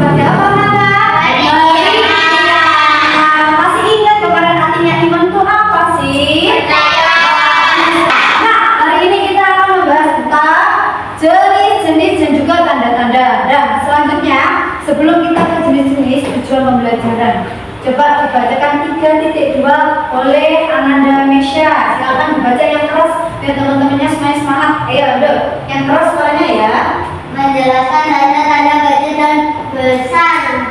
kepada apa Nana? Hari kiamat. Masih ingat kemarin artinya iman itu apa sih? Nah, hari ini kita akan membahas tentang jenis-jenis dan juga tanda-tanda. Dan selanjutnya, sebelum kita ke jenis-jenis tujuan pembelajaran, coba dibacakan 3.2 oleh Ananda Mesya. Silakan dibaca yang keras biar teman-temannya semuanya semangat. Ayo, aduh, yang keras suaranya ya. Menjelaskan tanda-tanda kecil dan besar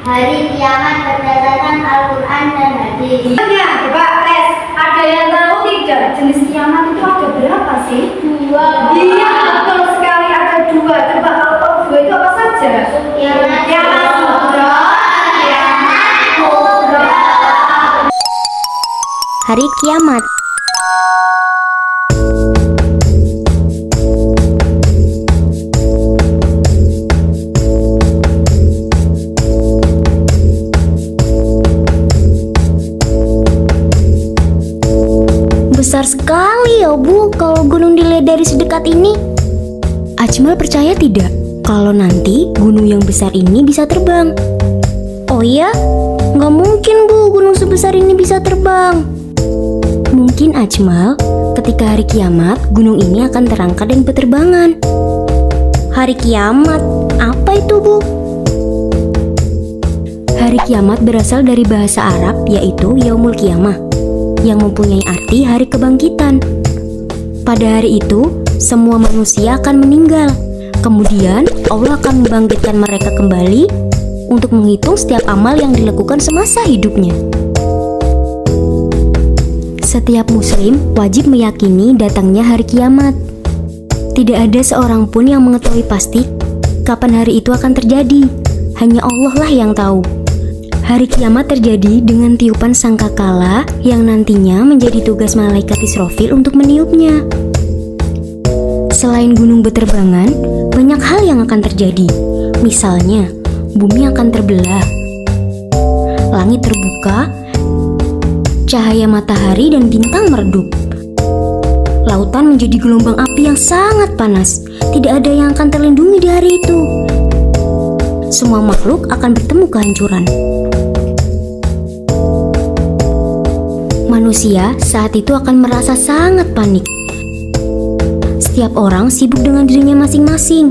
hari kiamat berdasarkan Al-Quran dan hadis. Iya, coba tes. Ada yang tahu tidak jenis kiamat itu ada berapa sih? 2. Iya, betul sekali ada 2. Coba kalau tahu 2 itu apa saja? Kiamat Kubro, kiamat kubro. Hari kiamat. Besar sekali ya Bu kalau gunung dilihat dari sedekat ini. Ajmal percaya tidak kalau nanti gunung yang besar ini bisa terbang? Oh iya? Nggak mungkin Bu gunung sebesar ini bisa terbang. Mungkin Ajmal, ketika hari kiamat gunung ini akan terangkat dan berterbangan. Hari kiamat, apa itu Bu? Hari kiamat berasal dari bahasa Arab yaitu Yaumul Qiyamah, yang mempunyai arti hari kebangkitan. Pada hari itu, semua manusia akan meninggal. Kemudian, Allah akan membangkitkan mereka kembali untuk menghitung setiap amal yang dilakukan semasa hidupnya. Setiap muslim wajib meyakini datangnya hari kiamat. Tidak ada seorang pun yang mengetahui pasti kapan hari itu akan terjadi. Hanya Allah lah yang tahu. Hari kiamat terjadi dengan tiupan sangkakala yang nantinya menjadi tugas malaikat Israfil untuk meniupnya. Selain gunung berterbangan, banyak hal yang akan terjadi. Misalnya, bumi akan terbelah, langit terbuka, cahaya matahari dan bintang meredup. Lautan menjadi gelombang api yang sangat panas. Tidak ada yang akan terlindungi di hari itu. Semua makhluk akan bertemu kehancuran. Manusia saat itu akan merasa sangat panik. Setiap orang sibuk dengan dirinya masing-masing.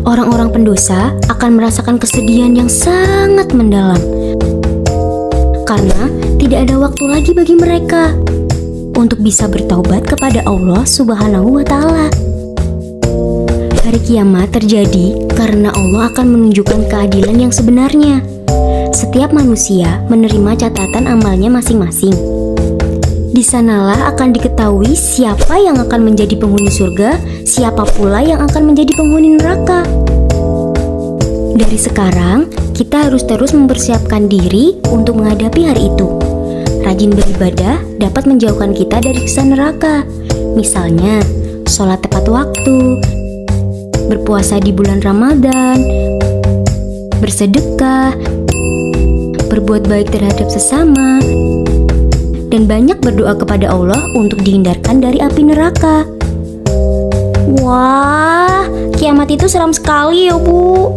Orang-orang pendosa akan merasakan kesedihan yang sangat mendalam. Karena tidak ada waktu lagi bagi mereka untuk bisa bertaubat kepada Allah Subhanahu wa Ta'ala. Hari kiamat terjadi karena Allah akan menunjukkan keadilan yang sebenarnya. Setiap manusia menerima catatan amalnya masing-masing. Di sanalah akan diketahui siapa yang akan menjadi penghuni surga, siapa pula yang akan menjadi penghuni neraka. Dari sekarang, kita harus terus mempersiapkan diri untuk menghadapi hari itu. Rajin beribadah dapat menjauhkan kita dari siksa neraka. Misalnya, sholat tepat waktu, berpuasa di bulan Ramadan, bersedekah, berbuat baik terhadap sesama, dan banyak berdoa kepada Allah untuk dihindarkan dari api neraka. Wah, kiamat itu seram sekali ya Bu.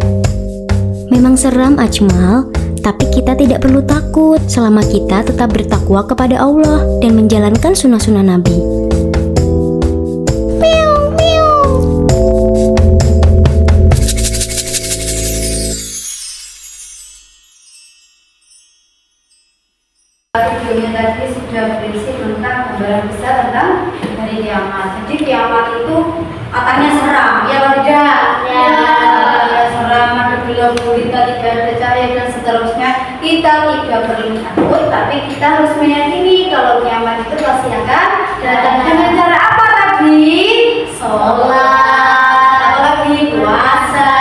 Memang seram Ajmal, tapi kita tidak perlu takut selama kita tetap bertakwa kepada Allah dan menjalankan sunnah-sunnah Nabi. Videonya tadi sudah berisi tentang gambaran besar tentang hari kiamat. Jadi kiamat itu katanya seram, ya tidak? Ya, seram, ada gelap gulita, tidak ada cahaya dan seterusnya. Kita tidak perlu takut, tapi kita harus meyakini kalau kiamat itu pasti akan datang. Dengan cara apa tadi? Sholat, apalagi puasa,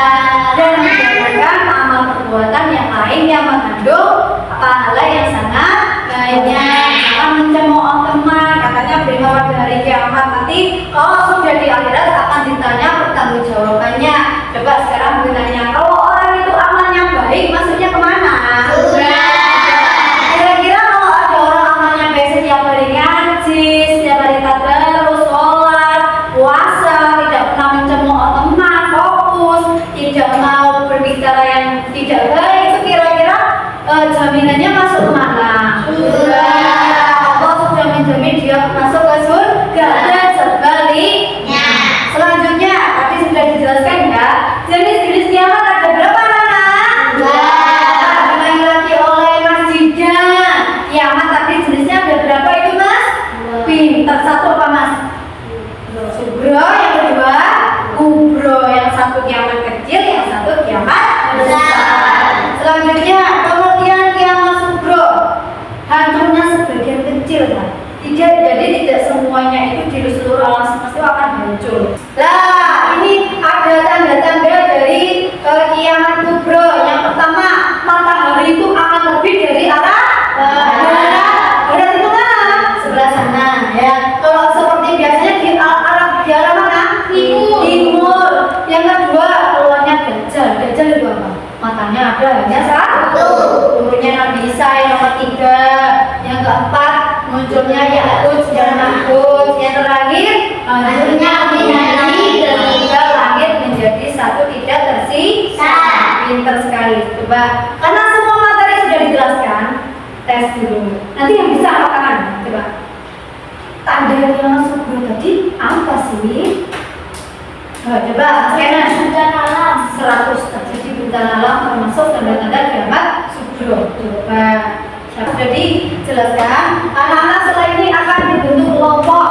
dan menjalankan amal perbuatan yang lain yang mengandung pahala yang sangat banyak. Jangan mencemooh teman, katanya beriman pada hari kiamat. Nanti kalau sudah di akhirat akan ditanya pertanggungjawabannya. Coba sekarang bertanya, kalau orang itu amalnya baik, masuknya kemana? Surga. Kira-kira kalau ada orang amalnya baik, setiap hari ngaji, setiap hari tadarus, sholat, puasa, tidak pernah berbicara yang tidak baik itu kira-kira jaminannya masuk kemana? Allah sudah menjamin dia masuk ke surga dan sebaliknya. Selanjutnya tadi sudah dijelaskan ya, jenis-jenis kiamat ada berapa anak? Lagi oleh Mas Jida. Kiamat tadi jenisnya ada berapa itu Mas? Pinter. Satu apa Mas? Subro. Yang kedua kubro. Yang satu kiamat kecil, yang satu kiamat besar. Selanjutnya pengertian kiamat subro, hancurnya sebagian kecil kan? Tidak, jadi tidak semuanya itu di seluruh alam semesta itu akan hancur. Nah, ini ada tanda-tanda dari kiamat kubro. Yang pertama, matahari itu akan terbit dari arah barat. Barat itu mana? Sebelah sana ya. Kalau seperti biasanya di arah mana? Timur. Yang kedua, keluarnya Dajjal. Dajjal itu apa? Matanya ada hanya satu. Turunnya Nabi Isa yang ketiga. Yang keempat, munculnya Ya'juj dan Ma'juj. Yang terakhir, munculnya Nabi ketika langit menjadi satu tidak tersisa. Pinter sekali. Coba, karena semua materi sudah dijelaskan, tes dulu. Nanti yang bisa angkat tangan. Coba. Tanda kiamat subro tadi apa sih? Coba scanner. Bencana alam 100 terjadi bencana alam termasuk tanda-tanda kiamat subro. Coba. Jadi jelaskan, anak-anak setelah ini akan dibentuk kelompok.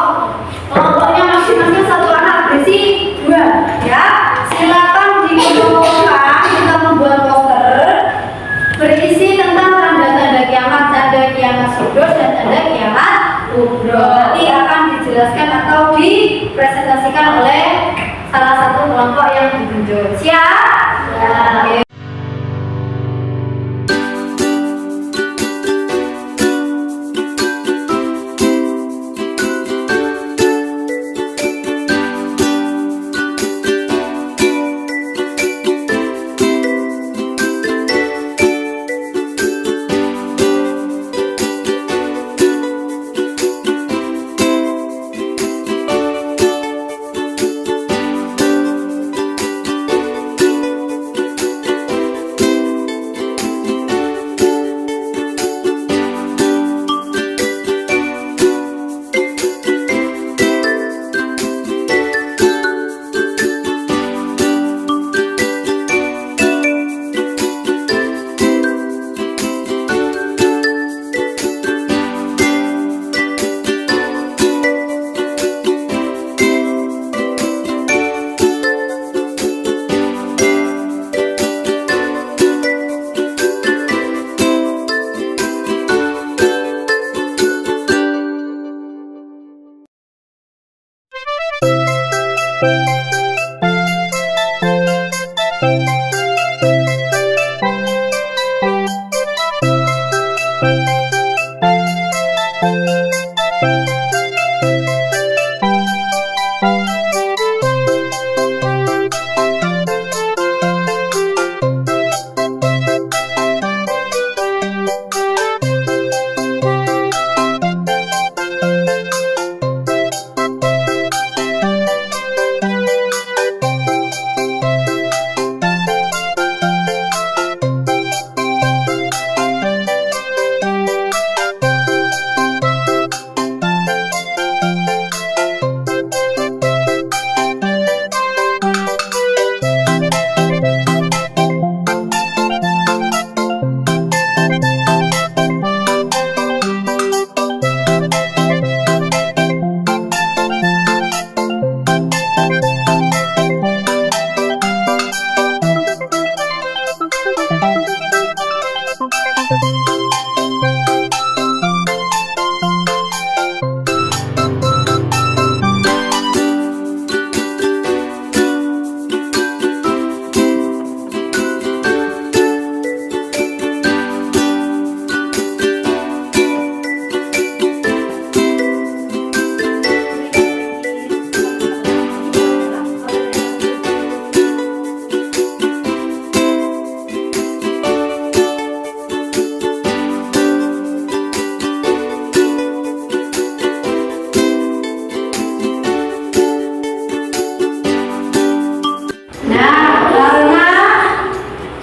Kelompoknya masing-masing satu anak berisi 2 ya. Silakan dikelompokkan, kita membuat poster berisi tentang tanda-tanda kiamat subro dan tanda kiamat kubro. Nanti akan dijelaskan atau dipresentasikan oleh salah satu kelompok yang ditunjuk. Siap? Ya.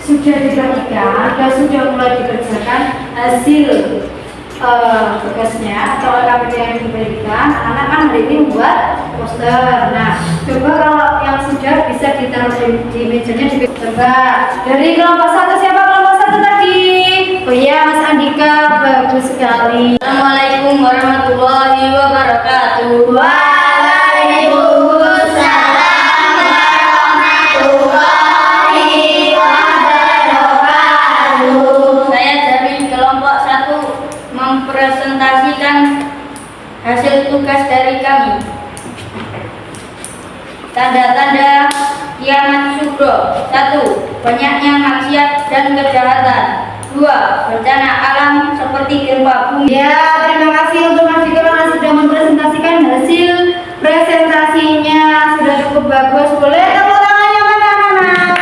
sudah dibagikan dan sudah mulai dikerjakan hasil tugasnya atau LKPD yang diberikan, anak kan hari ini membuat poster. Nah, coba kalau yang sudah bisa ditaruh di mejanya, coba dari kelompok 1, siapa kelompok 1 tadi? Oh iya, Mas Andika, bagus sekali. Assalamualaikum warahmatullahi wabarakatuh. Waalaikumsalam warahmatullahi wabarakatuh. Saya dari kelompok 1 mempresentasikan hasil tugas dari kami. Tanda-tanda kiamat sugro. 1. Banyaknya maksiat dan kejahatan. 2. Bencana alam seperti gempa bumi. Ya, terima kasih untuk Mas Dika karena sudah mempresentasikan hasil presentasinya. Sudah cukup bagus. Boleh tepuk tangannya anak-anak?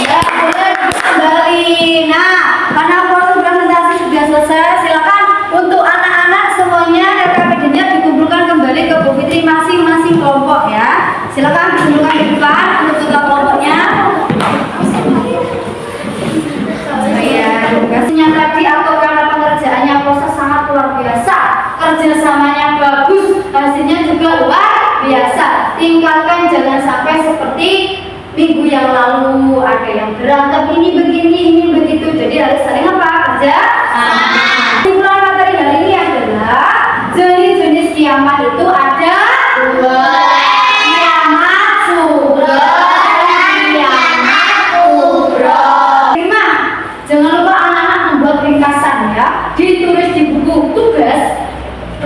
Ya, boleh kembali. Nah, karena proses presentasi sudah selesai, silakan untuk anak-anak semuanya RKPD-nya dikumpulkan kembali ke Bu Fitri masing-masing kelompok ya. Silakan dikumpulkan di depan untuk ketua kelompoknya. Tugasnya tadi atau karena pengerjaannya proses sangat luar biasa, kerjasamanya bagus, hasilnya juga luar biasa. Tingkatkan, jangan sampai seperti minggu yang lalu ada yang berantem ini begini ini begitu. Jadi harus saling apa? Kerja. Kesimpulan materi hari ini adalah jenis-jenis kiamat itu ada 2. Kiamat sugro dan kiamat kubro. Jangan lupa anak-anak membuat ringkasan ya, ditulis di buku tugas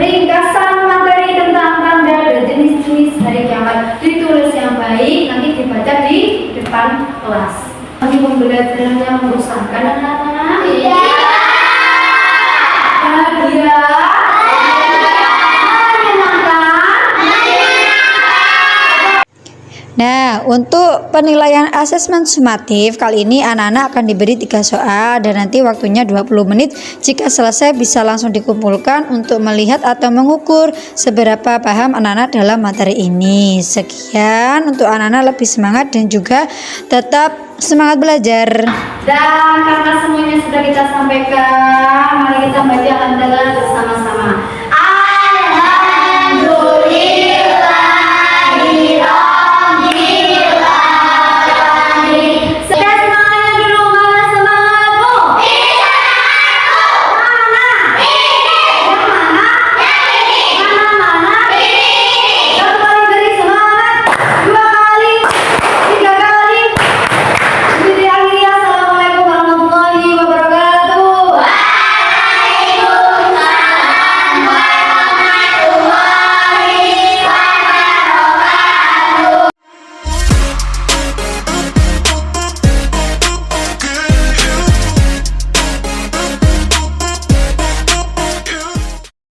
ringkasan materi tentang tanda dan jenis-jenis hari kiamat, ditulis yang baik, nanti dibaca di depan kelas. Lagi pembelajarannya membosankan anak-anak? Iya. Bahagia? Nah, untuk penilaian asesmen sumatif kali ini anak-anak akan diberi 3 soal dan nanti waktunya 20 menit. Jika selesai bisa langsung dikumpulkan untuk melihat atau mengukur seberapa paham anak-anak dalam materi ini. Sekian untuk anak-anak lebih semangat dan juga tetap semangat belajar. Dan karena semuanya sudah kita sampaikan, mari kita baca alhamdulillah bersama-sama.